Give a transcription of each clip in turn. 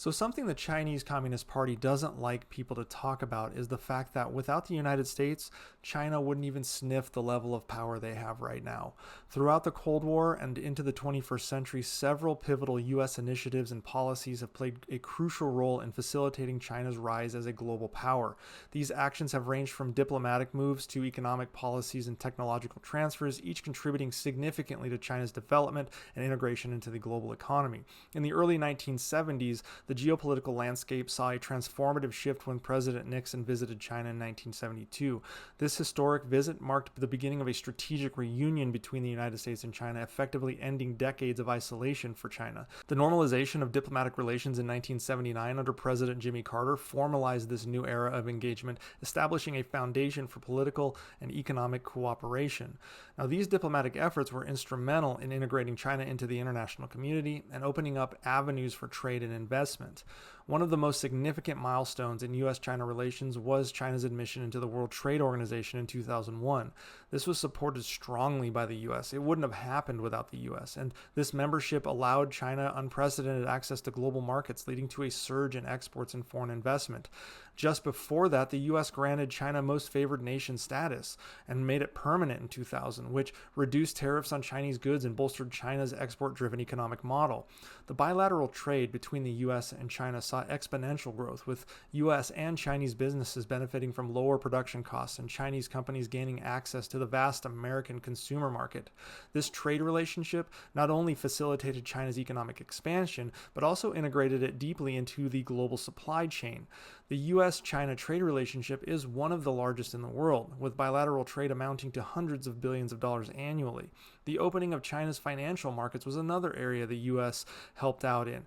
So, something the Chinese Communist Party doesn't like people to talk about is the fact that without the United States, China wouldn't even sniff the level of power they have right now. Throughout the Cold War and into the 21st century, several pivotal U.S. initiatives and policies have played a crucial role in facilitating China's rise as a global power. These actions have ranged from diplomatic moves to economic policies and technological transfers, each contributing significantly to China's development and integration into the global economy. In the early 1970s, the geopolitical landscape saw a transformative shift when President Nixon visited China in 1972. This historic visit marked the beginning of a strategic reunion between the United States and China, effectively ending decades of isolation for China. The normalization of diplomatic relations in 1979 under President Jimmy Carter formalized this new era of engagement, establishing a foundation for political and economic cooperation. Now, these diplomatic efforts were instrumental in integrating China into the international community and opening up avenues for trade and investment. One of the most significant milestones in U.S.-China relations was China's admission into the World Trade Organization in 2001. This was supported strongly by the U.S. It wouldn't have happened without the U.S., and this membership allowed China unprecedented access to global markets, leading to a surge in exports and foreign investment. Just before that, the U.S. granted China Most Favored Nation status and made it permanent in 2000, which reduced tariffs on Chinese goods and bolstered China's export-driven economic model. The bilateral trade between the U.S. and China saw exponential growth, with U.S. and Chinese businesses benefiting from lower production costs and Chinese companies gaining access to the vast American consumer market. This trade relationship not only facilitated China's economic expansion, but also integrated it deeply into the global supply chain. The U.S.-China trade relationship is one of the largest in the world, with bilateral trade amounting to hundreds of billions of dollars annually. The opening of China's financial markets was another area the U.S. helped out in.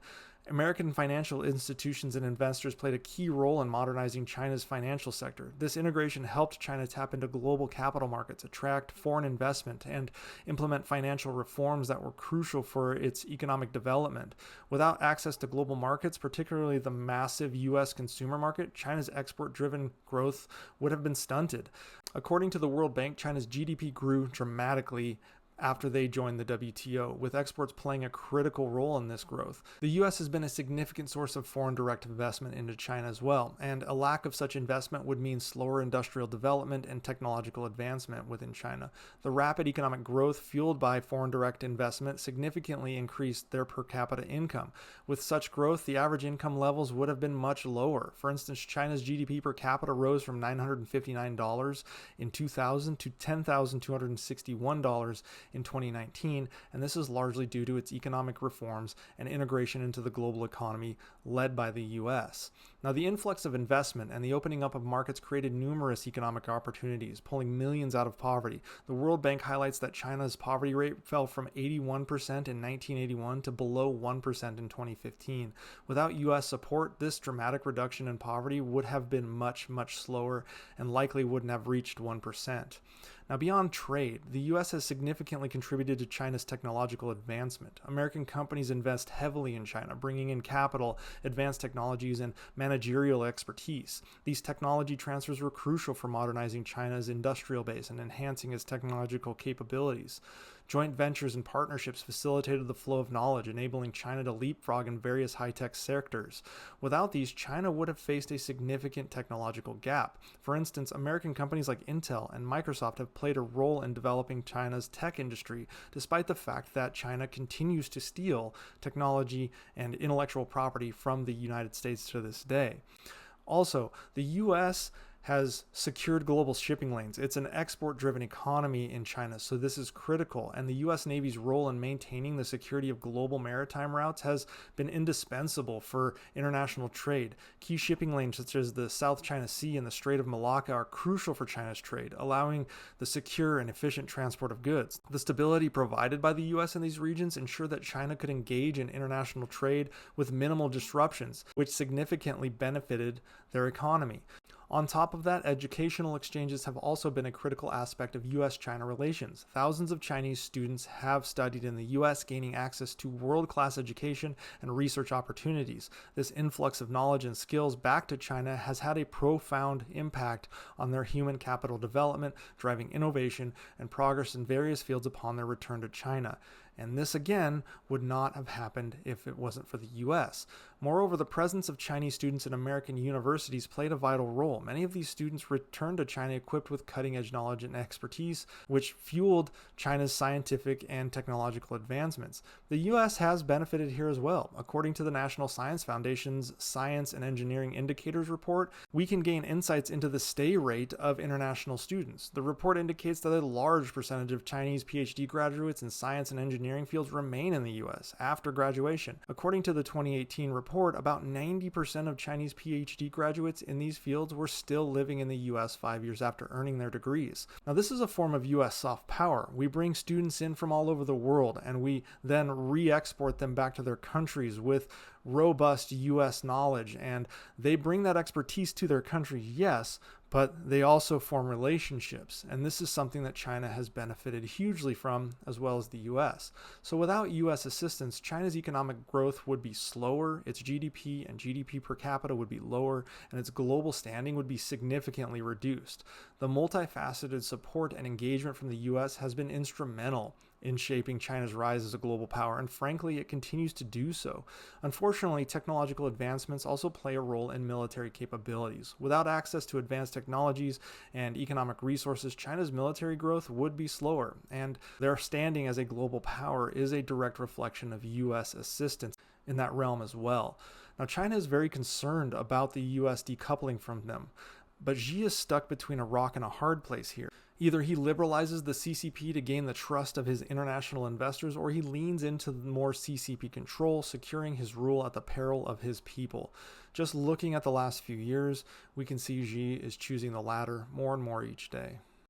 American financial institutions and investors played a key role in modernizing China's financial sector. This integration helped China tap into global capital markets, attract foreign investment, and implement financial reforms that were crucial for its economic development. Without access to global markets, particularly the massive U.S. consumer market, China's export-driven growth would have been stunted. According to the World Bank, China's GDP grew dramatically after they joined the WTO, with exports playing a critical role in this growth. The U.S. has been a significant source of foreign direct investment into China as well, and a lack of such investment would mean slower industrial development and technological advancement within China. The rapid economic growth fueled by foreign direct investment significantly increased their per capita income. With such growth, the average income levels would have been much lower. For instance, China's GDP per capita rose from $959 in 2000 to $10,261 in 2019, and this is largely due to its economic reforms and integration into the global economy led by the U.S. Now, the influx of investment and the opening up of markets created numerous economic opportunities, pulling millions out of poverty. The World Bank highlights that China's poverty rate fell from 81% in 1981 to below 1% in 2015. Without U.S. support, this dramatic reduction in poverty would have been much, much slower and likely wouldn't have reached 1%. Now, beyond trade, the U.S. has significantly contributed to China's technological advancement. American companies invest heavily in China, bringing in capital, advanced technologies, and managerial expertise. These technology transfers were crucial for modernizing China's industrial base and enhancing its technological capabilities. Joint ventures and partnerships facilitated the flow of knowledge, enabling China to leapfrog in various high-tech sectors. Without these, China would have faced a significant technological gap. For instance, American companies like Intel and Microsoft have played a role in developing China's tech industry, despite the fact that China continues to steal technology and intellectual property from the United States to this day. Also, the U.S. has secured global shipping lanes. It's an export-driven economy in China, so this is critical, and the U.S. Navy's role in maintaining the security of global maritime routes has been indispensable for international trade. Key shipping lanes such as the South China Sea and the Strait of Malacca are crucial for China's trade, allowing the secure and efficient transport of goods. The stability provided by the U.S. in these regions ensured that China could engage in international trade with minimal disruptions, which significantly benefited their economy. On top of that, educational exchanges have also been a critical aspect of U.S.-China relations. Thousands of Chinese students have studied in the U.S., gaining access to world-class education and research opportunities. This influx of knowledge and skills back to China has had a profound impact on their human capital development, driving innovation and progress in various fields upon their return to China. And this again would not have happened if it wasn't for the US. Moreover, the presence of Chinese students in American universities played a vital role. Many of these students returned to China equipped with cutting-edge knowledge and expertise, which fueled China's scientific and technological advancements. The US has benefited here as well. According to the National Science Foundation's Science and Engineering Indicators report, we can gain insights into the stay rate of international students. The report indicates that a large percentage of Chinese PhD graduates in science and engineering fields remain in the US after graduation. According to the 2018 report, about 90% of Chinese PhD graduates in these fields were still living in the US 5 years after earning their degrees. Now, this is a form of US soft power. We bring students in from all over the world and we then re-export them back to their countries with robust US knowledge, and they bring that expertise to their country, yes, but they also form relationships, and this is something that China has benefited hugely from, as well as the US. So without US assistance, China's economic growth would be slower, its GDP and GDP per capita would be lower, and its global standing would be significantly reduced. The multifaceted support and engagement from the US has been instrumental in shaping China's rise as a global power, and frankly, it continues to do so. Unfortunately, technological advancements also play a role in military capabilities. Without access to advanced technologies and economic resources, China's military growth would be slower, and their standing as a global power is a direct reflection of US assistance in that realm as well. Now, China is very concerned about the US decoupling from them, but Xi is stuck between a rock and a hard place here. Either he liberalizes the CCP to gain the trust of his international investors, or he leans into more CCP control, securing his rule at the peril of his people. Just looking at the last few years, we can see Xi is choosing the latter more and more each day.